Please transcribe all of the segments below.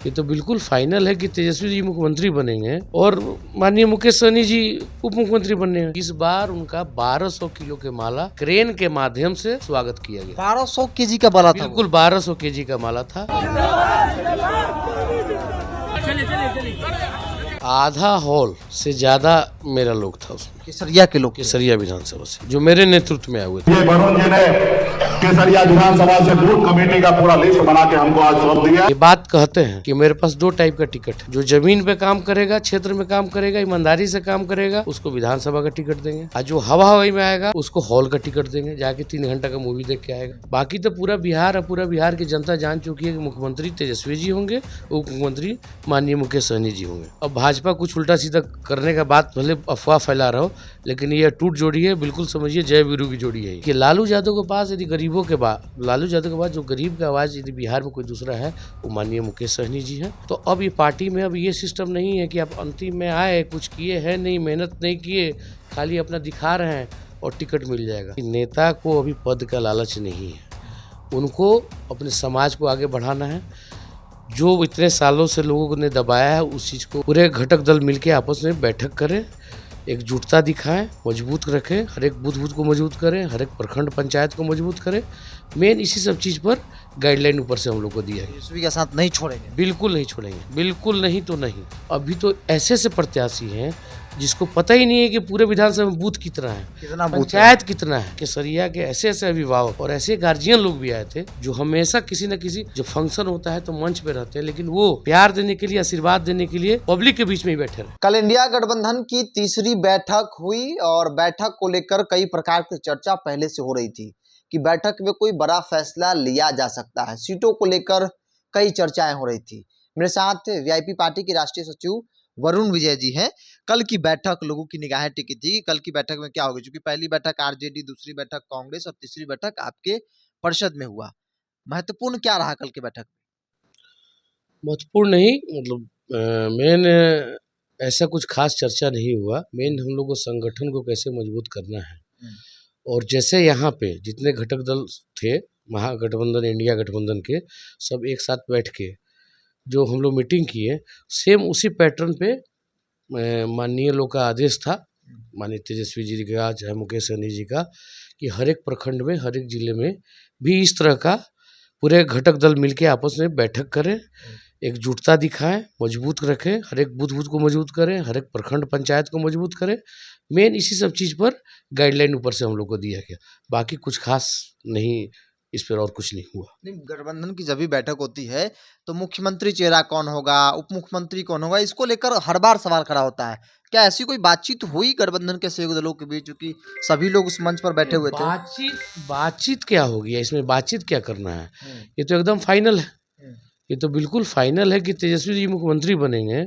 ये तो बिल्कुल फाइनल है कि तेजस्वी जी मुख्यमंत्री बनेंगे और माननीय मुकेश सहनी जी उप मुख्यमंत्री बनेंगे। इस बार उनका 1200 किलो के माला क्रेन के माध्यम से स्वागत किया गया। 1200 केजी का माला था वो। बिल्कुल 1200 केजी का माला था। आधा हॉल से ज्यादा मेरा लोग था उसमें, केसरिया के लोग थे। केसरिया विधानसभा से, जो मेरे नेतृत्व में आए हुए थे। ये वरुण जी ने केसरिया विधानसभा से बूथ कमेटी का पूरा लिस्ट बना के हमको आज सौंप दिया। ये बात कहते हैं कि मेरे पास दो टाइप का टिकट है, जो जमीन पे काम करेगा, क्षेत्र में काम करेगा, ईमानदारी से काम करेगा, उसको विधानसभा का टिकट देंगे, और जो हवा हवाई में आएगा उसको हॉल का टिकट देंगे, जाके 3 घंटा का मूवी देख के आएगा। बाकी तो पूरा बिहार और पूरा बिहार की जनता जान चुकी है कि मुख्यमंत्री तेजस्वी जी होंगे, उप मुख्यमंत्री माननीय मुकेश सहनी जी होंगे। अब भाजपा कुछ उल्टा सीधा करने का बात भले अफवाह फैला रहा हो, लेकिन ये टूट जोड़ी है, बिल्कुल समझिए जय वीरू की जोड़ी है कि लालू यादव के पास यदि गरीबों के बाद, लालू यादव के बाद जो गरीब का आवाज यदि बिहार में कोई दूसरा है वो माननीय मुकेश सहनी जी हैं। तो अब ये पार्टी में अब ये सिस्टम नहीं है कि आप अंतिम में आए, कुछ किए हैं नहीं, मेहनत नहीं किए, खाली अपना दिखा रहे हैं और टिकट मिल जाएगा। नेता को अभी पद का लालच नहीं है, उनको अपने समाज को आगे बढ़ाना है। जो इतने सालों से लोगों ने दबाया है उस चीज़ को पूरे घटक दल मिलके आपस में बैठक करें, एकजुटता दिखाएं, मजबूत रखें, हर एक बूथ को मजबूत करें, हर एक प्रखंड पंचायत को मजबूत करें। मेन इसी सब चीज़ पर गाइडलाइन ऊपर से हम लोग को दिया है। तेजस्वी का साथ नहीं छोड़ेंगे। बिल्कुल नहीं छोड़ेंगे, बिल्कुल नहीं तो नहीं। अभी तो ऐसे ऐसे प्रत्याशी हैं जिसको पता ही नहीं है कि पूरे विधानसभा में बूथ कितना है, कितना बूथ है। पंचायत कितना है। केसरिया के ऐसे ऐसे अभिभावक और ऐसे गार्जियन लोग भी आए थे जो हमेशा किसी न किसी जो फंक्शन होता है तो मंच पे रहते हैं, लेकिन वो प्यार देने के लिए, आशीर्वाद देने के लिए पब्लिक के बीच में ही बैठे रहे। कल इंडिया गठबंधन की तीसरी बैठक हुई और बैठक को लेकर कई प्रकार की चर्चा पहले से हो रही थी कि बैठक में कोई बड़ा फैसला लिया जा सकता है। सीटों को लेकर कई चर्चाएं हो रही थी। मेरे साथ वीआईपी पार्टी के राष्ट्रीय सचिव वरुण विजय जी हैं। कल की बैठक लोगों की निगाहें टिकी थी कि कल की बैठक में क्या होगी, क्योंकि पहली बैठक आरजेडी, दूसरी बैठक कांग्रेस और तीसरी बैठक आपके परिषद में हुआ। महत्वपूर्ण क्या रहा कल की बैठक में? महत्वपूर्ण नहीं, मतलब मेन ऐसा कुछ खास चर्चा नहीं हुआ। मेन हम लोग को संगठन को कैसे मजबूत करना है, और जैसे यहाँ पे जितने घटक दल थे महागठबंधन, इंडिया गठबंधन के, सब एक साथ बैठ के जो हम लोग मीटिंग किए, सेम उसी पैटर्न पे माननीय लोग का आदेश था, माननीय तेजस्वी जी का, चाहे मुकेश सहनी जी का, कि हर एक प्रखंड में, हर एक जिले में भी इस तरह का पूरे घटक दल मिलके आपस में बैठक करें, एकजुटता दिखाएं, मजबूत रखें, हर एक बूथ को मजबूत करें, हर एक प्रखंड पंचायत को मजबूत करें। मेन इसी सब चीज़ पर गाइडलाइन ऊपर से हम लोग को दिया गया। बाकी कुछ खास नहीं, इस पर और कुछ नहीं हुआ। नहीं, गठबंधन की जब भी बैठक होती है तो मुख्यमंत्री चेहरा कौन होगा, उप मुख्यमंत्री कौन होगा, इसको लेकर हर बार सवाल खड़ा होता है। क्या ऐसी कोई बातचीत हुई गठबंधन के सहयोगी दलों के बीच, क्योंकि सभी लोग उस मंच पर बैठे हुए थे? बातचीत क्या होगी, इसमें बातचीत क्या करना है? ये तो एकदम फाइनल है, ये तो बिल्कुल फाइनल है कि तेजस्वी जी मुख्यमंत्री बनेंगे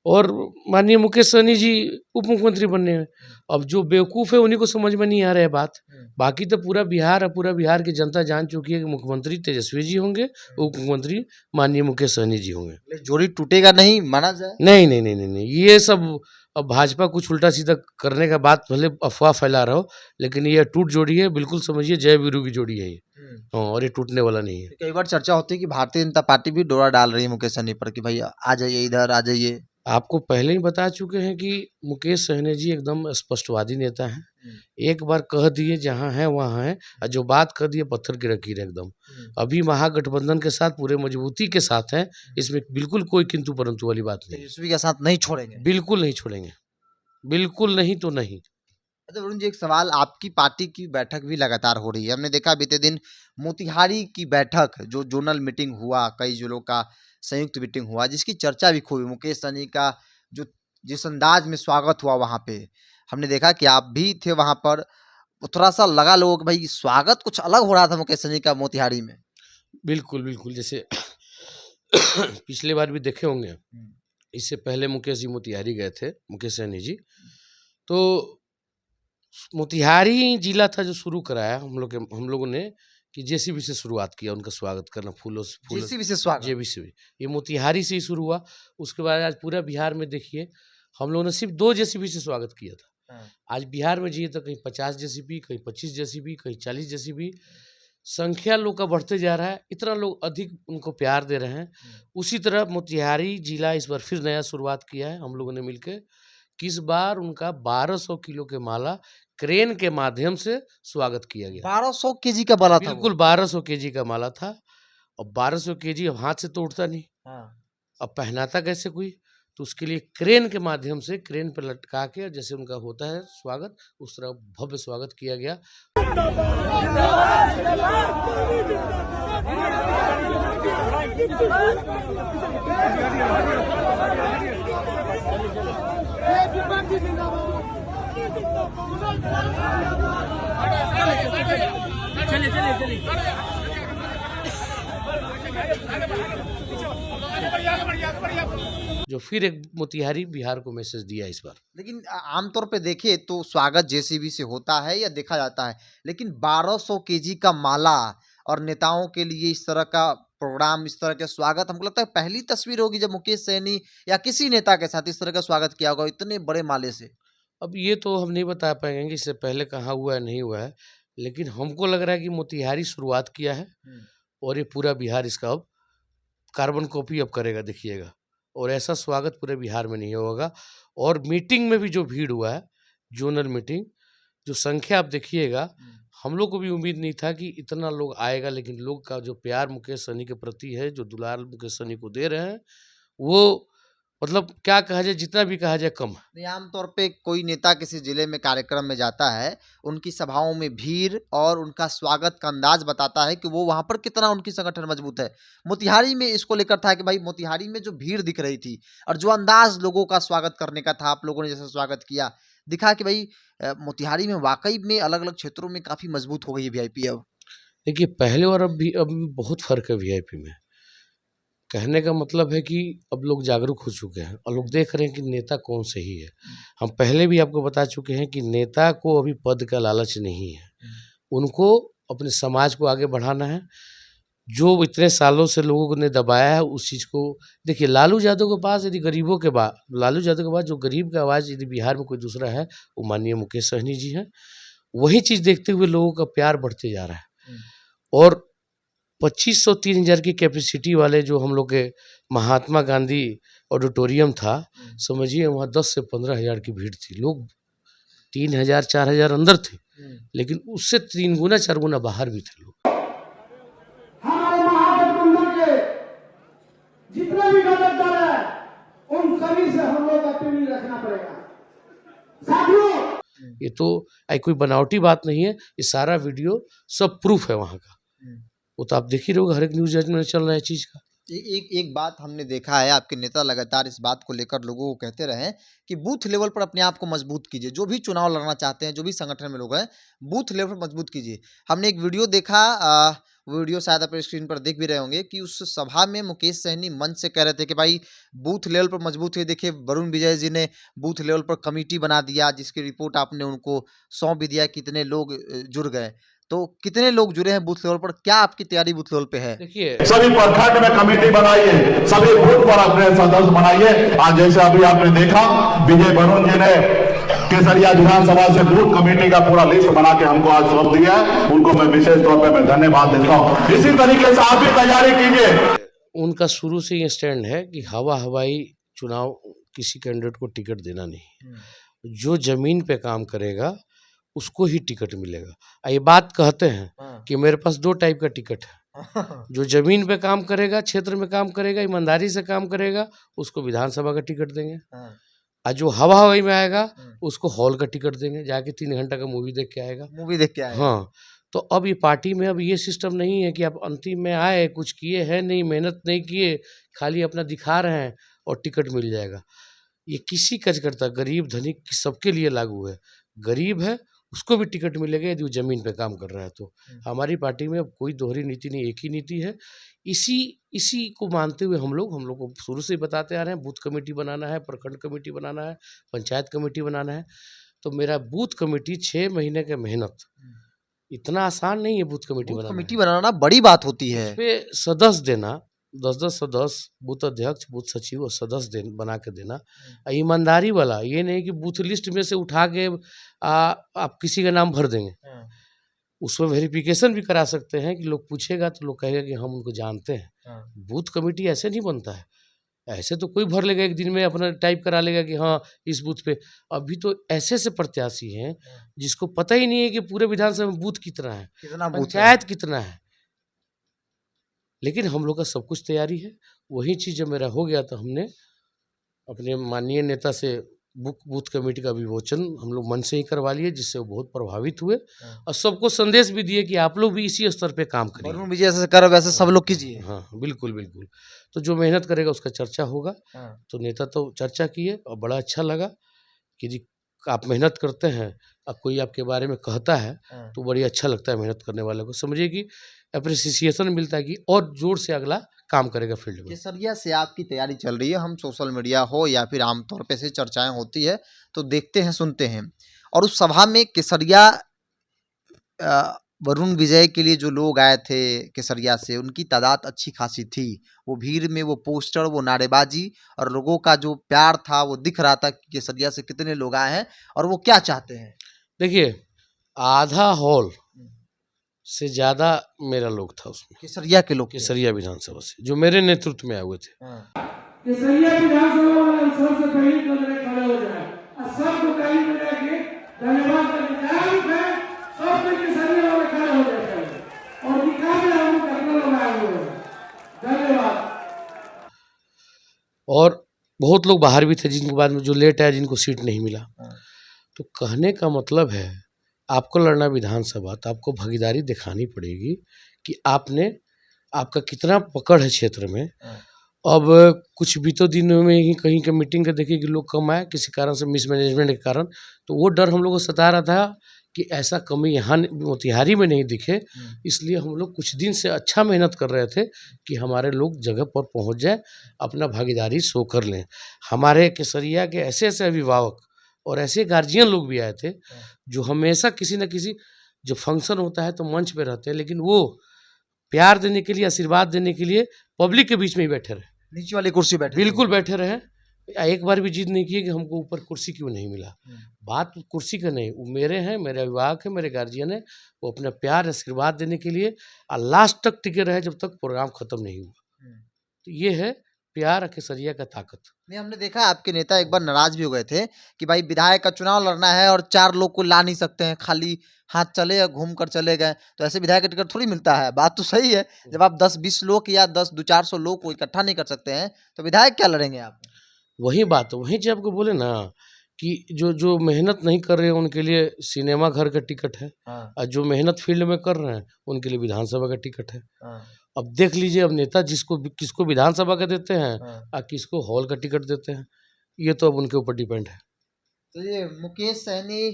और माननीय मुकेश सहनी जी उप मुख्यमंत्री बनेंगे। अब जो बेवकूफ़ है उन्हीं को समझ में नहीं आ रहा है बात। बाकी तो पूरा बिहार और पूरा बिहार की जनता जान चुकी है कि मुख्यमंत्री तेजस्वी जी होंगे, उप मुख्यमंत्री माननीय मुकेश सहनी जी होंगे। जोड़ी टूटेगा नहीं माना जाए? नहीं नहीं नहीं नहीं नहीं, ये सब अब भाजपा कुछ उल्टा सीधा करने का बात भले अफवाह फैला रहा हो, लेकिन ये टूट जोड़ी है, बिल्कुल समझिए जय वीरू की जोड़ी है ये। हाँ, और ये टूटने वाला नहीं है। कई बार चर्चा होती है कि भारतीय जनता पार्टी भी डोरा डाल रही है मुकेश सहनी पर कि भाई आ जाइए, इधर आ जाइए। आपको पहले ही बता चुके हैं कि मुकेश सहनी जी एकदम स्पष्टवादी नेता हैं। एक बार कह दिए जहाँ है वहाँ है, और जो बात कह दिए पत्थर की लकीर एकदम। अभी महागठबंधन के साथ पूरे मजबूती के साथ है, इसमें बिल्कुल कोई किंतु परंतु वाली बात नहीं। तेजस्वी का साथ नहीं छोड़ेंगे? बिल्कुल नहीं छोड़ेंगे, बिल्कुल नहीं तो नहीं। अच्छा वरुण जी, एक सवाल, आपकी पार्टी की बैठक भी लगातार हो रही है। हमने देखा बीते दिन मोतिहारी की बैठक, जो जोनल मीटिंग हुआ, कई जिलों का संयुक्त मीटिंग हुआ, जिसकी चर्चा भी खूब, मुकेश सहनी का जो जिस अंदाज में स्वागत हुआ वहां पे, हमने देखा कि आप भी थे वहां पर। थोड़ा सा लगा लोगों को भाई स्वागत कुछ अलग हो रहा था मुकेश सहनी का मोतिहारी में। बिल्कुल बिल्कुल, जैसे पिछले बार भी देखे होंगे, इससे पहले मुकेश जी मोतिहारी गए थे, मुकेश सहनी जी। तो मोतिहारी जिला था जो शुरू कराया हम लोगों ने, कि जेसीबी से शुरुआत किया उनका स्वागत करना, फूलों जेसीबी से स्वागत? जेसीबी, ये मोतिहारी से ही शुरू हुआ। उसके बाद आज पूरा बिहार में देखिए, हम लोगों ने सिर्फ 2 जेसीबी से स्वागत किया था। आज बिहार में जाइए तो कहीं 50 जेसीबी, कहीं 25 जेसीबी, कहीं 40 जेसीबी। संख्या लोग का बढ़ते जा रहा है, इतना लोग अधिक उनको प्यार दे रहे हैं। उसी तरह मोतिहारी जिला इस बार फिर नया शुरुआत किया है हम लोगों ने मिलके कि इस बार उनका 1200 किलो के माला क्रेन के माध्यम से स्वागत किया गया। 1200 केजी का बना था वो। बिल्कुल 1200 केजी का माला था और 1200 केजी अब हाथ से तो उठता नहीं, हाँ। अब पहनाता कैसे कोई, तो उसके लिए क्रेन के माध्यम से क्रेन पर लटका के जैसे उनका होता है स्वागत, उस तरह भव्य स्वागत किया गया। जो फिर एक मोतिहारी बिहार को मैसेज दिया इस बार। लेकिन आमतौर पे देखिए तो स्वागत जेसीबी से होता है या देखा जाता है, लेकिन 1200 केजी का माला और नेताओं के लिए इस तरह का प्रोग्राम, इस तरह के स्वागत, हमको लगता है पहली तस्वीर होगी जब मुकेश सहनी या किसी नेता के साथ इस तरह का स्वागत किया होगा इतने बड़े माले से। अब ये तो हम नहीं बता पाएंगे कि इससे पहले कहाँ हुआ है नहीं हुआ है, लेकिन हमको लग रहा है कि मोतिहारी शुरुआत किया है और ये पूरा बिहार इसका अब कार्बन कॉपी अब करेगा, देखिएगा। और ऐसा स्वागत पूरे बिहार में नहीं होगा। और मीटिंग में भी जो भीड़ हुआ है, जोनल मीटिंग, जो संख्या आप देखिएगा, हम लोग को भी उम्मीद नहीं था कि इतना लोग आएगा, लेकिन लोग का जो प्यार मुकेश सहनी के प्रति है, जो दुलार मुकेश सहनी को दे रहे हैं, वो मतलब क्या कहा जाए, जितना भी कहा जाए कम है। नहीं, आमतौर पे कोई नेता किसी जिले में कार्यक्रम में जाता है, उनकी सभाओं में भीड़ और उनका स्वागत का अंदाज बताता है कि वो वहां पर कितना उनकी संगठन मजबूत है। मोतिहारी में इसको लेकर था कि भाई मोतिहारी में जो भीड़ दिख रही थी और जो अंदाज लोगों का स्वागत करने का था, आप लोगों ने जैसे स्वागत किया, दिखा कि भाई मोतिहारी में वाकई में अलग अलग क्षेत्रों में काफी मजबूत हो गई है वीआईपी अब। देखिए पहले और अब बहुत फर्क है वीआईपी में। कहने का मतलब है कि अब लोग जागरूक हो चुके हैं और लोग देख रहे हैं कि नेता कौन सही है। हम पहले भी आपको बता चुके हैं कि नेता को अभी पद का लालच नहीं है, उनको अपने समाज को आगे बढ़ाना है। जो इतने सालों से लोगों ने दबाया है उस चीज़ को देखिए। लालू यादव के पास यदि गरीबों के बाद, लालू यादव के बाद जो गरीब का आवाज़ यदि बिहार में कोई दूसरा है, वो माननीय मुकेश सहनी जी हैं। वही चीज़ देखते हुए लोगों का प्यार बढ़ते जा रहा है। और 2500-3000 की कैपेसिटी वाले जो हम लोग के महात्मा गांधी ऑडिटोरियम था, समझिए वहाँ 10 से 15,000 की भीड़ थी। लोग 3000-4000 अंदर थे, लेकिन उससे 3 गुना 4 गुना बाहर भी थे लोग। हमारे महागठबंधन के जितने भी घटक दल है, उन सभी से हम लोग अपील रखना पड़ेगा। साथियों, ये तो कोई बनावटी बात नहीं है, ये सारा वीडियो सब प्रूफ है वहाँ का। वो तो आप देख ही रहे हो, हर एक न्यूज में चल रहा है चीज़ का। एक बात हमने देखा है, आपके नेता लगातार इस बात को लेकर लोगों को कहते रहे हैं कि बूथ लेवल पर अपने आप को मजबूत कीजिए। जो भी चुनाव लड़ना चाहते हैं, जो भी संगठन में लोग हैं, बूथ लेवल पर मजबूत कीजिए। हमने एक वीडियो देखा, वीडियो शायद अपने स्क्रीन पर देख भी रहे होंगे कि उस सभा में मुकेश सहनी मंच से कह रहे थे कि भाई बूथ लेवल पर मजबूत है। देखिए वरुण विजय जी ने बूथ लेवल पर कमेटी बना दिया, जिसकी रिपोर्ट आपने उनको सौंप भी दिया, कितने लोग जुड़ गए। तो कितने लोग जुड़े हैं बूथ लेवल पर, क्या आपकी तैयारी बूथ लेवल पे है? देखिए सभी प्रखंड में कमेटी बनाइए, सभी बूथ पर अपने सदस्य बनाइए। आज जैसे अभी आपने देखा, विजय वरुण जी ने केसरिया विधानसभा से बूथ कमेटी का पूरा लिस्ट बना के हमको आज सौंप दिया है। उनको मैं विशेष तौर पर मैं धन्यवाद देता हूँ। इसी तरीके से आप भी तैयारी कीजिए। उनका शुरू से ये स्टैंड है कि हवाई चुनाव किसी कैंडिडेट को टिकट देना नहीं। जो जमीन पे काम करेगा उसको ही टिकट मिलेगा। ये बात कहते हैं कि मेरे पास 2 टाइप का टिकट है। जो जमीन पे काम करेगा, क्षेत्र में काम करेगा, ईमानदारी से काम करेगा, उसको विधानसभा का टिकट देंगे। और जो हवाई में आएगा उसको हॉल का टिकट देंगे, जाके 3 घंटा का मूवी देख के आएगा। मूवी देख के आएगा। हाँ, तो अब ये पार्टी में अब ये सिस्टम नहीं है कि आप अंतिम में आए, कुछ किए हैं नहीं, मेहनत नहीं किए, खाली अपना दिखा रहे हैं और टिकट मिल जाएगा। ये किसी कार्यकर्ता, गरीब धनिक सबके लिए लागू है। गरीब है उसको भी टिकट मिलेगा यदि वो जमीन पे काम कर रहा है। तो हमारी पार्टी में अब कोई दोहरी नीति नहीं, एक ही नीति है। इसी को मानते हुए हम लोग को शुरू से ही बताते आ रहे हैं, बूथ कमेटी बनाना है, प्रखंड कमेटी बनाना है, पंचायत कमेटी बनाना है। तो मेरा बूथ कमेटी 6 महीने की मेहनत, इतना आसान नहीं है बूथ कमेटी बनाना। कमेटी बनाना बड़ी बात होती है। इस पे सदस्य देना, 10-10 सदस्य, बूथ अध्यक्ष, बूथ सचिव और सदस्य बना के देना। ईमानदारी वाला, ये नहीं कि बूथ लिस्ट में से उठा के आप किसी का नाम भर देंगे। उसमें वेरिफिकेशन भी करा सकते हैं कि लोग पूछेगा तो लोग कहेगा कि हम उनको जानते हैं। बूथ कमेटी ऐसे नहीं बनता है, ऐसे तो कोई भर लेगा एक दिन में, अपना टाइप करा लेगा कि हाँ इस बूथ पे। अभी तो ऐसे ऐसे प्रत्याशी हैं जिसको पता ही नहीं है कि पूरे विधानसभा में बूथ कितना है, कितना बूथ है? पंचायत कितना है। लेकिन हम लोग का सब कुछ तैयारी है। वही चीज़ जब मेरा हो गया तो हमने अपने माननीय नेता से बूथ कमेटी का विमोचन हम लोग मन से ही करवा लिए, जिससे वो बहुत प्रभावित हुए और सबको संदेश भी दिए कि आप लोग भी इसी स्तर पे काम करिए। वरुण विजय जैसे कर वैसे सब लोग कीजिए। हाँ बिल्कुल बिल्कुल। तो जो मेहनत करेगा उसका चर्चा होगा। हाँ। तो नेता तो चर्चा किए और बड़ा अच्छा लगा कि जी आप मेहनत करते हैं और कोई आपके बारे में कहता है तो बड़ी अच्छा लगता है मेहनत करने वाले को। समझिए कि अप्रिसिएशन मिलता है कि और जोर से अगला काम करेगा फील्ड में। केसरिया से आपकी तैयारी चल रही है, हम सोशल मीडिया हो या फिर आमतौर पे से चर्चाएं होती है तो देखते हैं सुनते हैं, और उस सभा में केसरिया वरुण विजय के लिए जो लोग आए थे केसरिया से, उनकी तादाद अच्छी खासी थी। वो भीड़ में वो पोस्टर, वो नारेबाजी और लोगों का जो प्यार था वो दिख रहा था कि केसरिया से कितने लोग आए हैं और वो क्या चाहते हैं। देखिए आधा हॉल से ज्यादा मेरा लोग था उसमें, केसरिया के लोग थे। केसरिया विधानसभा से जो मेरे नेतृत्व में आए हुए थे। केसरिया विधानसभा में सबसे पहले कदम खड़े हो जाए और सबको कहीं में जाके धन्यवाद करके जागरूक है, सबके केसरिया वाले खड़े हो जाए और दिखा दे हम कितना लोग आए हुए हैं। धन्यवाद। और बहुत लोग बाहर भी थे जिनको बाद में जो लेट आया, जिनको सीट नहीं मिला। तो कहने का मतलब है आपको लड़ना विधानसभा तो आपको भागीदारी दिखानी पड़ेगी कि आपका कितना पकड़ है क्षेत्र में। अब कुछ बीतों दिनों में ही कहीं के मीटिंग का देखिए कि लोग कम आए किसी कारण से, मिसमैनेजमेंट के कारण। तो वो डर हम लोग को सता रहा था कि ऐसा कमी यहाँ मोतिहारी में नहीं दिखे, इसलिए हम लोग कुछ दिन से अच्छा मेहनत कर रहे थे कि हमारे लोग जगह पर पहुँच जाए, अपना भागीदारी शो कर लें। हमारे केसरिया के ऐसे ऐसे अभिभावक और ऐसे गार्जियन लोग भी आए थे जो हमेशा किसी न किसी जो फंक्शन होता है तो मंच पे रहते हैं, लेकिन वो प्यार देने के लिए, आशीर्वाद देने के लिए पब्लिक के बीच में ही बैठे रहे, नीचे वाली कुर्सी बैठे। बिल्कुल बैठे रहे। एक बार भी जिद नहीं किए कि हमको ऊपर कुर्सी क्यों नहीं मिला। बात कुर्सी का नहीं, वो मेरे हैं, मेरे अभिभावक हैं, मेरे गार्जियन है, वो अपना प्यार आशीर्वाद देने के लिए और लास्ट तक टिके रहे जब तक प्रोग्राम खत्म नहीं हुआ। तो ये है प्यार केसरिया का ताकत। नहीं, हमने देखा आपके नेता एक बार नाराज भी हो गए थे कि भाई विधायक का चुनाव लड़ना है और 4 लोग को ला नहीं सकते हैं, खाली हाथ चले या घूम कर चले गए, तो ऐसे विधायक का टिकट थोड़ी मिलता है। बात तो सही है, जब आप 10-20 लोग या 10-400 लोग को इकट्ठा नहीं कर सकते हैं तो विधायक क्या लड़ेंगे आप। वही बात, वही जो आपको बोले ना कि जो मेहनत नहीं कर रहे हैं उनके लिए सिनेमा घर का टिकट है, और जो मेहनत फील्ड में कर रहे हैं उनके लिए विधानसभा का टिकट है। अब देख लीजिए, अब नेता किसको विधानसभा का देते हैं और किसको हॉल का टिकट देते हैं, ये तो अब उनके ऊपर डिपेंड है। तो ये मुकेश सहनी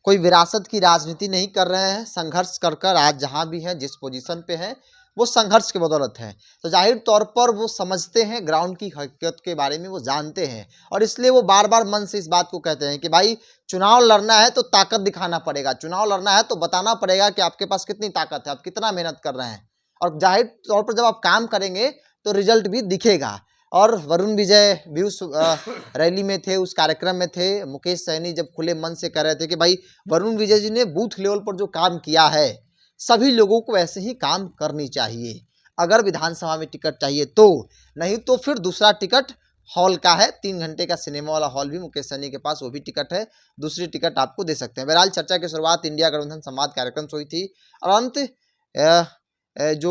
कोई विरासत की राजनीति नहीं कर रहे हैं, संघर्ष कर आज जहां भी हैं, जिस पोजीशन पे हैं, वो संघर्ष की बदौलत है। तो जाहिर तौर पर वो समझते हैं, ग्राउंड की हकीकत के बारे में वो जानते हैं, और इसलिए वो बार बार मन से इस बात को कहते हैं कि भाई चुनाव लड़ना है तो ताकत दिखाना पड़ेगा, चुनाव लड़ना है तो बताना पड़ेगा कि आपके पास कितनी ताकत है, आप कितना मेहनत कर रहे हैं, और जाहिर तौर पर जब आप काम करेंगे तो रिजल्ट भी दिखेगा। और वरुण विजय भी उस रैली में थे, उस कार्यक्रम में थे। मुकेश सहनी जब खुले मन से कह रहे थे कि भाई वरुण विजय जी ने बूथ लेवल पर जो काम किया है, सभी लोगों को ऐसे ही काम करनी चाहिए। अगर विधानसभा में टिकट चाहिए तो, नहीं तो फिर दूसरा टिकट हॉल का है, 3 घंटे का सिनेमा वाला हॉल भी मुकेश सहनी के पास, वो भी टिकट है, दूसरी टिकट आपको दे सकते हैं। बहरहाल चर्चा की शुरुआत इंडिया गठबंधन संवाद कार्यक्रम से हुई थी, और अंत जो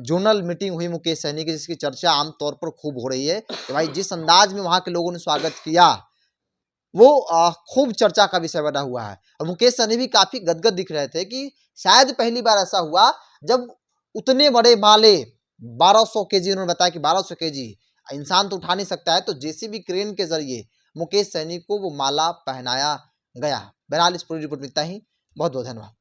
जोनल मीटिंग हुई मुकेश सहनी की, जिसकी चर्चा आमतौर पर खूब हो रही है कि भाई जिस अंदाज में वहां के लोगों ने स्वागत किया वो खूब चर्चा का विषय बना हुआ है। और मुकेश सहनी भी काफी गदगद दिख रहे थे कि शायद पहली बार ऐसा हुआ जब उतने बड़े माले 1200 केजी, उन्होंने बताया कि 1200 केजी इंसान तो उठा नहीं सकता है, तो जेसीबी क्रेन के जरिए मुकेश सहनी को वो माला पहनाया गया। बहरहाल इस पूरी रिपोर्ट में इतना ही, बहुत बहुत धन्यवाद।